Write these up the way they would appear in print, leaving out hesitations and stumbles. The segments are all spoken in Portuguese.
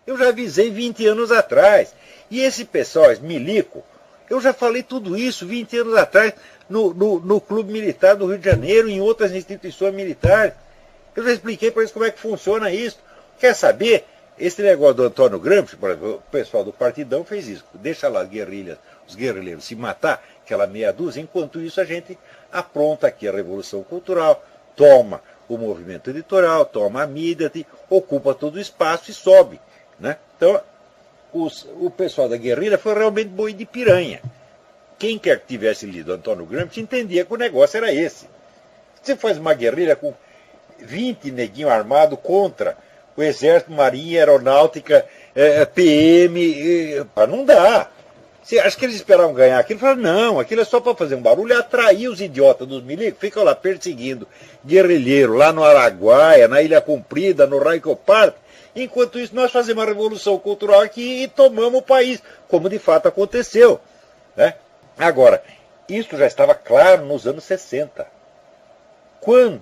Eu já avisei 20 anos atrás. E esse pessoal, esse milico, eu já falei tudo isso 20 anos atrás no Clube Militar do Rio de Janeiro, em outras instituições militares. Eu já expliquei para eles como é que funciona isso. Quer saber? Esse negócio do Antônio Gramsci, por exemplo, o pessoal do Partidão fez isso. Deixa lá os guerrilheiros se matar, aquela meia dúzia, enquanto isso a gente apronta aqui a Revolução Cultural, toma o movimento editorial, toma a mídia, ocupa todo o espaço e sobe. Né? Então, o pessoal da guerrilha foi realmente boi de piranha. Quem quer que tivesse lido Antônio Gramsci entendia que o negócio era esse. Você faz uma guerrilha com 20 neguinhos armados contra o Exército, Marinha, Aeronáutica, PM, não dá. Você acha que eles esperavam ganhar aquilo? Falaram, não, aquilo é só para fazer um barulho e atrair os idiotas dos milicos, ficam lá perseguindo guerrilheiro, lá no Araguaia, na Ilha Comprida, no Raico Park. Enquanto isso, nós fazemos uma revolução cultural aqui e tomamos o país, como de fato aconteceu. Né? Agora, isso já estava claro nos anos 60.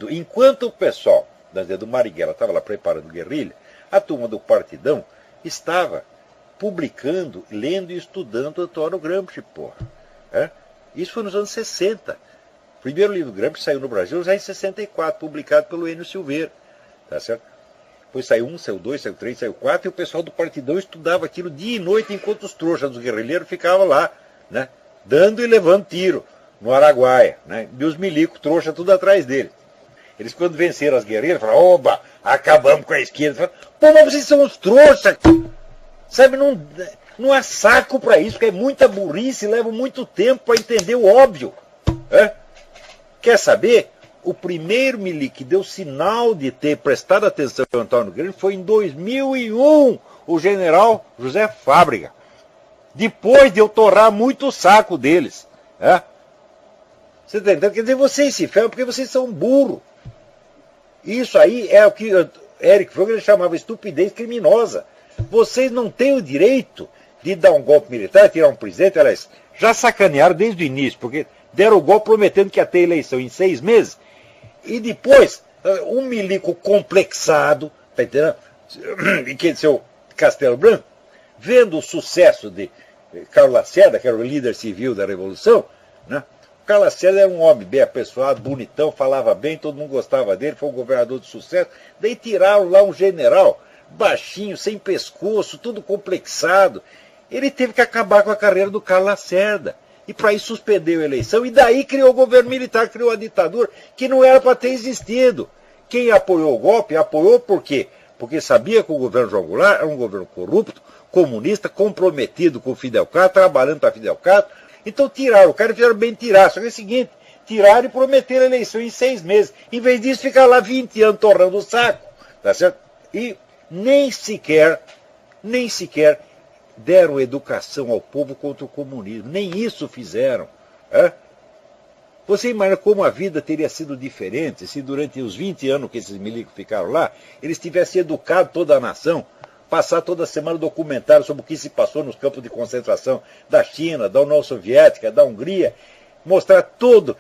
Enquanto o pessoal do Marighella estava lá preparando guerrilha, a turma do Partidão estava publicando, lendo e estudando Antônio Gramsci, porra. Isso foi nos anos 60. O primeiro livro do Gramsci saiu no Brasil já em 64, publicado pelo Enio Silveira. Tá certo? Depois saiu 1, saiu 2, saiu 3, saiu 4, e o pessoal do Partidão estudava aquilo dia e noite, enquanto os trouxas dos guerrilheiros ficavam lá, né, dando e levando tiro no Araguaia. Né, e os milicos trouxas tudo atrás deles. Eles, quando venceram as guerrilhas, falaram, oba, acabamos com a esquerda. Falaram, pô, mas vocês são os trouxas. Sabe, não há saco para isso, porque é muita burrice, leva muito tempo para entender o óbvio. Quer saber? O primeiro milico que deu sinal de ter prestado atenção ao Antônio Gramsci foi em 2001, o general José Fábrega. Depois de eu torrar muito o saco deles. Você está entendendo? Quer dizer, vocês se ferram porque vocês são burros. Isso aí é o que Eric Froger chamava estupidez criminosa. Vocês não têm o direito de dar um golpe militar, tirar um presidente. Aliás, já sacanearam desde o início, porque deram o golpe prometendo que ia ter eleição em 6 meses. E depois, um milico complexado, tá entendendo? Que é seu Castelo Branco, vendo o sucesso de Carlos Lacerda, que era o líder civil da Revolução, né? O Carlos Lacerda era um homem bem apessoado, bonitão, falava bem, todo mundo gostava dele, foi um governador de sucesso. Daí tiraram lá um general, baixinho, sem pescoço, tudo complexado. Ele teve que acabar com a carreira do Carlos Lacerda. E para isso suspendeu a eleição, e daí criou o governo militar, criou a ditadura, que não era para ter existido. Quem apoiou o golpe, apoiou por quê? Porque sabia que o governo João Goulart era um governo corrupto, comunista, comprometido com o Fidel Castro, trabalhando para Fidel Castro. Então tiraram o cara e fizeram bem tirar. Só que é o seguinte, tiraram e prometeram a eleição em 6 meses. Em vez disso, ficar lá 20 anos torrando o saco. Tá certo? E nem sequer deram educação ao povo contra o comunismo. Nem isso fizeram. Você imagina como a vida teria sido diferente se durante os 20 anos que esses milicos ficaram lá, eles tivessem educado toda a nação, passar toda semana documentário sobre o que se passou nos campos de concentração da China, da União Soviética, da Hungria, mostrar toda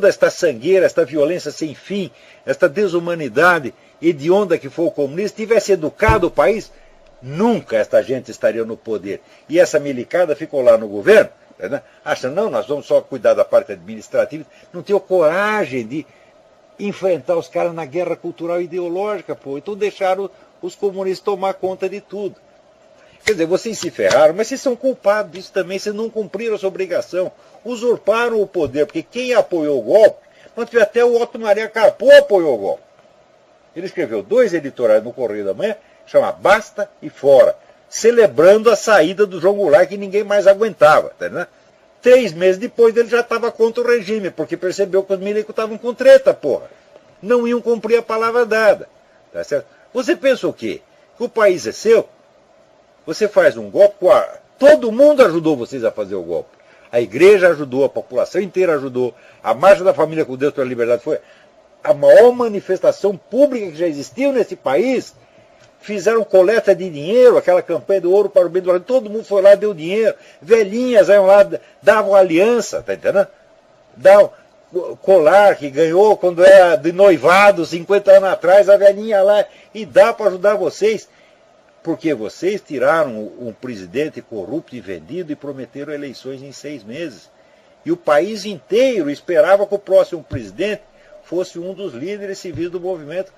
esta sangueira, esta violência sem fim, esta desumanidade hedionda que foi o comunismo, tivesse educado o país, nunca esta gente estaria no poder. E essa milicada ficou lá no governo, né, achando, não, nós vamos só cuidar da parte administrativa, não tinham coragem de enfrentar os caras na guerra cultural e ideológica, pô. Então deixaram os comunistas tomar conta de tudo. Quer dizer, vocês se ferraram, mas vocês são culpados disso também, vocês não cumpriram a sua obrigação, usurparam o poder, porque quem apoiou o golpe, até o Otto Maria Carpo apoiou o golpe. Ele escreveu 2 editoriais no Correio da Manhã, chama Basta e Fora, celebrando a saída do João Goulart, que ninguém mais aguentava. Tá, né? 3 meses depois ele já estava contra o regime, porque percebeu que os milicos estavam com treta, porra. Não iam cumprir a palavra dada. Tá certo? Você pensa o quê? Que o país é seu? Você faz um golpe, todo mundo ajudou vocês a fazer o golpe. A igreja ajudou, a população inteira ajudou, a Marcha da Família com Deus pela Liberdade foi a maior manifestação pública que já existiu nesse país. Fizeram coleta de dinheiro, aquela campanha do ouro para o bem do Brasil, todo mundo foi lá, deu dinheiro, velhinhas iam lá, davam aliança, tá entendendo? Davam colar que ganhou quando era de noivado, 50 anos atrás, a velhinha lá, e dá para ajudar vocês. Porque vocês tiraram um presidente corrupto e vendido e prometeram eleições em 6 meses. E o país inteiro esperava que o próximo presidente fosse um dos líderes civis do movimento.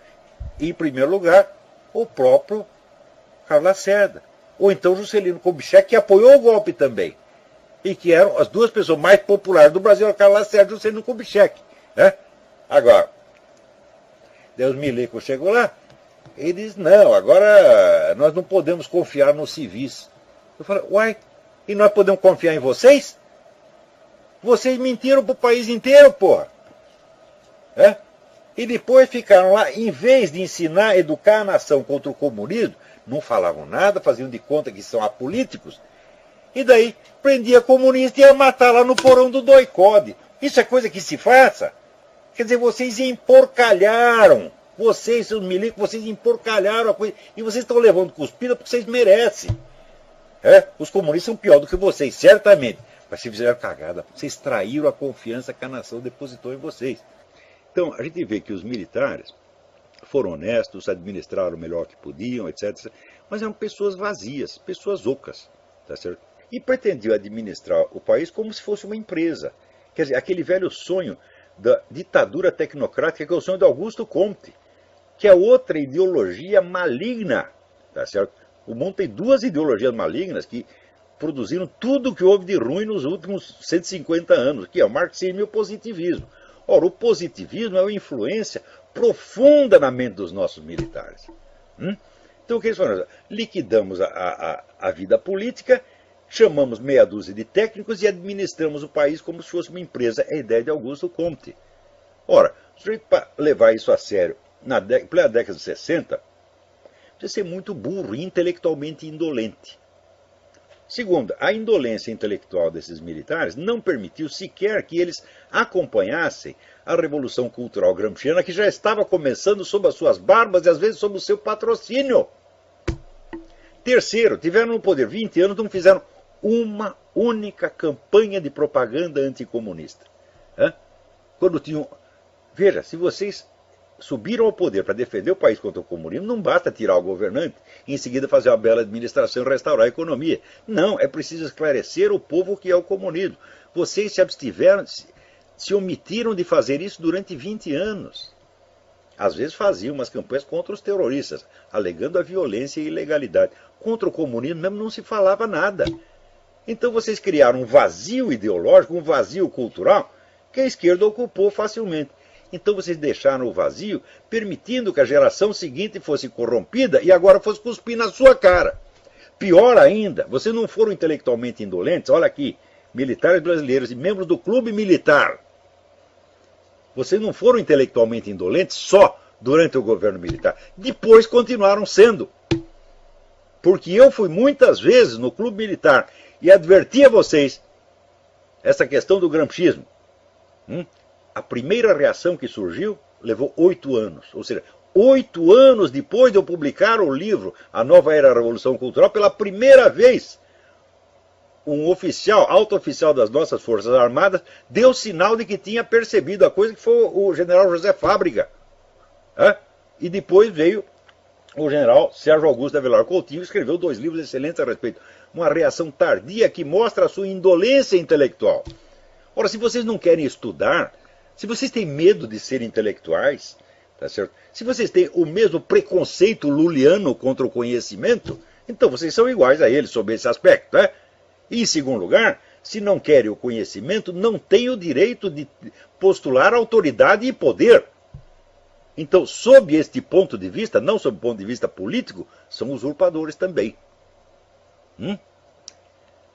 E, em primeiro lugar, o próprio Carlos Lacerda. Ou então Juscelino Kubitschek, que apoiou o golpe também. E que eram as duas pessoas mais populares do Brasil, Carlos Lacerda e Juscelino Kubitschek. Né? Agora, Deus Milico chegou lá, ele diz, não, agora nós não podemos confiar nos civis. Eu falei, uai, e nós podemos confiar em vocês? Vocês mentiram pro país inteiro, porra. É? E depois ficaram lá, em vez de ensinar, educar a nação contra o comunismo, não falavam nada, faziam de conta que são apolíticos, e daí prendia comunista e ia matar lá no porão do doicode. Isso é coisa que se faça? Quer dizer, vocês emporcalharam. Vocês, seus milicos, vocês emporcalharam a coisa. E vocês estão levando cuspida porque vocês merecem. É? Os comunistas são pior do que vocês, certamente. Mas vocês fizeram cagada. Vocês traíram a confiança que a nação depositou em vocês. Então, a gente vê que os militares foram honestos, administraram o melhor que podiam, etc. Mas eram pessoas vazias, pessoas ocas. Tá certo? E pretendiam administrar o país como se fosse uma empresa. Quer dizer, aquele velho sonho da ditadura tecnocrática, que é o sonho de Augusto Comte, que é outra ideologia maligna. Tá certo? O mundo tem duas ideologias malignas que produziram tudo o que houve de ruim nos últimos 150 anos, que é o marxismo e o positivismo. Ora, o positivismo é uma influência profunda na mente dos nossos militares. Então o que eles falaram? Liquidamos a vida política, chamamos meia dúzia de técnicos e administramos o país como se fosse uma empresa. É a ideia de Augusto Comte. Ora, para levar isso a sério, na plena década de 60, precisa ser muito burro e intelectualmente indolente. Segundo, a indolência intelectual desses militares não permitiu sequer que eles acompanhassem a Revolução Cultural Gramsciana, que já estava começando sob as suas barbas e às vezes sob o seu patrocínio. Terceiro, tiveram no poder 20 anos, não fizeram uma única campanha de propaganda anticomunista. Quando tinham... Veja, se vocês subiram ao poder para defender o país contra o comunismo, não basta tirar o governante e em seguida fazer uma bela administração e restaurar a economia. Não, é preciso esclarecer o povo o que é o comunismo. Vocês se abstiveram, se omitiram de fazer isso durante 20 anos. Às vezes faziam umas campanhas contra os terroristas, alegando a violência e a ilegalidade. Contra o comunismo mesmo não se falava nada. Então vocês criaram um vazio ideológico, um vazio cultural, que a esquerda ocupou facilmente. Então vocês deixaram o vazio, permitindo que a geração seguinte fosse corrompida e agora fosse cuspir na sua cara. Pior ainda, vocês não foram intelectualmente indolentes. Olha aqui, militares brasileiros e membros do clube militar. Vocês não foram intelectualmente indolentes só durante o governo militar. Depois continuaram sendo. Porque eu fui muitas vezes no clube militar e adverti a vocês essa questão do gramscismo. A primeira reação que surgiu levou 8 anos. Ou seja, 8 anos depois de eu publicar o livro A Nova Era da Revolução Cultural, pela primeira vez, um oficial, alto oficial das nossas Forças Armadas, deu sinal de que tinha percebido a coisa, que foi o general José Fábrega. E depois veio o general Sérgio Augusto Avelar Coutinho, que escreveu 2 livros excelentes a respeito. Uma reação tardia que mostra a sua indolência intelectual. Ora, se vocês não querem estudar, se vocês têm medo de ser intelectuais, tá certo? Se vocês têm o mesmo preconceito luliano contra o conhecimento, então vocês são iguais a eles sob esse aspecto. E, em segundo lugar, se não querem o conhecimento, não têm o direito de postular autoridade e poder. Então, sob este ponto de vista, não sob o ponto de vista político, são usurpadores também.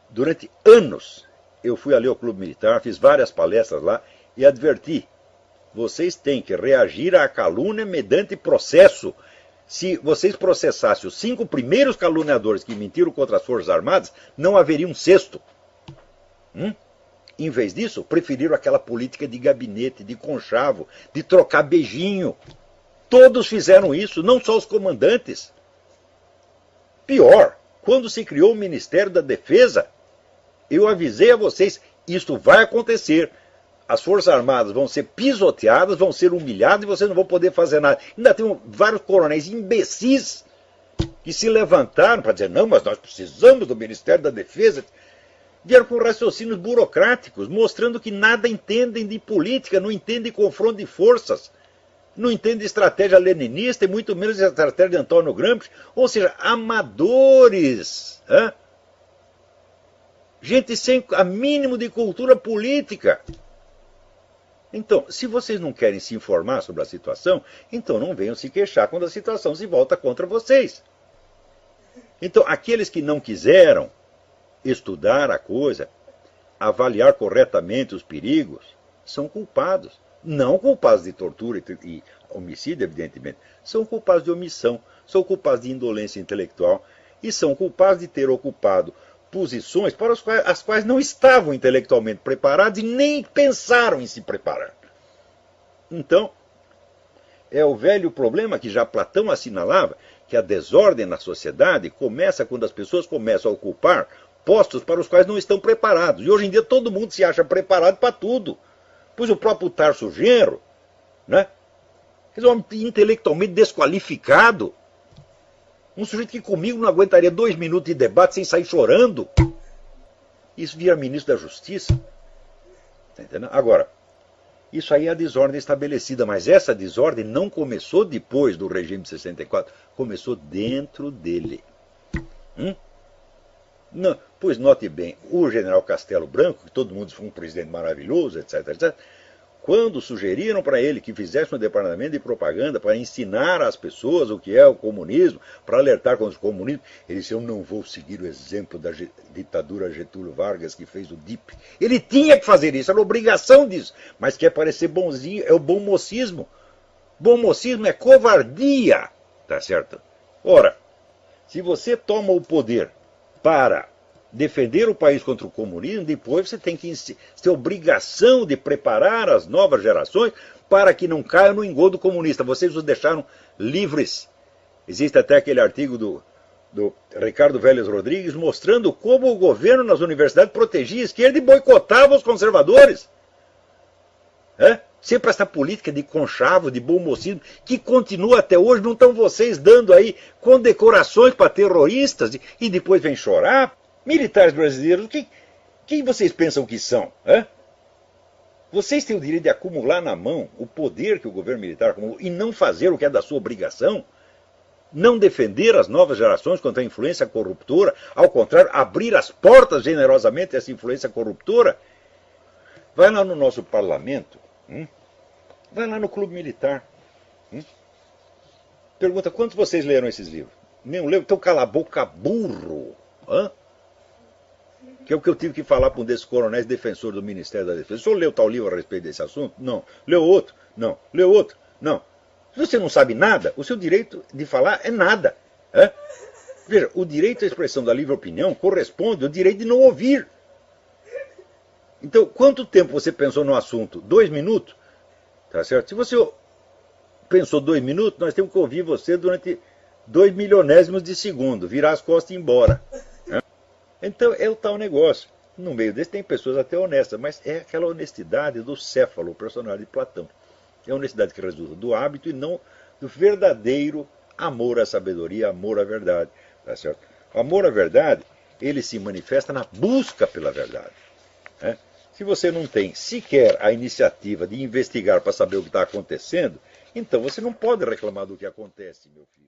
Durante anos, eu fui ali ao Clube Militar, fiz várias palestras lá e adverti, vocês têm que reagir à calúnia mediante processo. Se vocês processassem os 5 primeiros caluniadores que mentiram contra as Forças Armadas, não haveria um sexto. Em vez disso, preferiram aquela política de gabinete, de conchavo, de trocar beijinho. Todos fizeram isso, não só os comandantes. Pior, quando se criou o Ministério da Defesa, eu avisei a vocês, isso vai acontecer. As Forças Armadas vão ser pisoteadas, vão ser humilhadas e vocês não vão poder fazer nada. Ainda tem vários coronéis imbecis que se levantaram para dizer, não, mas nós precisamos do Ministério da Defesa, vieram com raciocínios burocráticos, mostrando que nada entendem de política, não entendem confronto de forças, não entendem estratégia leninista e muito menos estratégia de Antônio Gramsci, ou seja, amadores, gente sem a mínimo de cultura política. Então, se vocês não querem se informar sobre a situação, então não venham se queixar quando a situação se volta contra vocês. Então, aqueles que não quiseram estudar a coisa, avaliar corretamente os perigos, são culpados. Não culpados de tortura e homicídio, evidentemente. São culpados de omissão, são culpados de indolência intelectual e são culpados de ter ocupado posições para as quais não estavam intelectualmente preparados e nem pensaram em se preparar. Então, é o velho problema que já Platão assinalava, que a desordem na sociedade começa quando as pessoas começam a ocupar postos para os quais não estão preparados. E hoje em dia todo mundo se acha preparado para tudo. Pois o próprio Tarso Genro, né? É um homem intelectualmente desqualificado. Um sujeito que comigo não aguentaria 2 minutos de debate sem sair chorando. Isso vira ministro da Justiça. Tá entendendo? Agora, isso aí é a desordem estabelecida, mas essa desordem não começou depois do regime de 64, começou dentro dele. Não, pois note bem, o general Castelo Branco, que todo mundo foi um presidente maravilhoso, etc, etc, quando sugeriram para ele que fizesse um departamento de propaganda para ensinar às pessoas o que é o comunismo, para alertar contra o comunismo, ele disse, eu não vou seguir o exemplo da ditadura Getúlio Vargas que fez o DIP. Ele tinha que fazer isso, era obrigação disso, mas quer parecer bonzinho, é o bom mocismo. Bom mocismo é covardia, tá certo? Ora, se você toma o poder para defender o país contra o comunismo, depois você tem que ter obrigação de preparar as novas gerações para que não caiam no engodo comunista. Vocês os deixaram livres. Existe até aquele artigo do Ricardo Vélez Rodrigues mostrando como o governo nas universidades protegia a esquerda e boicotava os conservadores. Sempre essa política de conchavo, de bom mocismo, que continua até hoje. Não estão vocês dando aí condecorações para terroristas e depois vem chorar? Militares brasileiros, quem vocês pensam que são? Vocês têm o direito de acumular na mão o poder que o governo militar acumulou e não fazer o que é da sua obrigação? Não defender as novas gerações contra a influência corruptora, ao contrário, abrir as portas generosamente a essa influência corruptora? Vai lá no nosso parlamento, vai lá no clube militar, pergunta quantos vocês leram esses livros? Nenhum leu? Então cala a boca, burro! Que é o que eu tive que falar para um desses coronéis defensores do Ministério da Defesa. O senhor leu tal livro a respeito desse assunto? Não. Leu outro? Não. Leu outro? Não. Se você não sabe nada, o seu direito de falar é nada. Veja, o direito à expressão da livre opinião corresponde ao direito de não ouvir. Então, quanto tempo você pensou no assunto? 2 minutos? Tá certo? Se você pensou 2 minutos, nós temos que ouvir você durante 2 milionésimos de segundo, virar as costas e ir embora. Então é o tal negócio. No meio desse tem pessoas até honestas, mas é aquela honestidade do Céfalo, o personagem de Platão. É a honestidade que resulta do hábito e não do verdadeiro amor à sabedoria, amor à verdade. Tá certo? O amor à verdade, ele se manifesta na busca pela verdade. Se você não tem sequer a iniciativa de investigar para saber o que está acontecendo, então você não pode reclamar do que acontece, meu filho.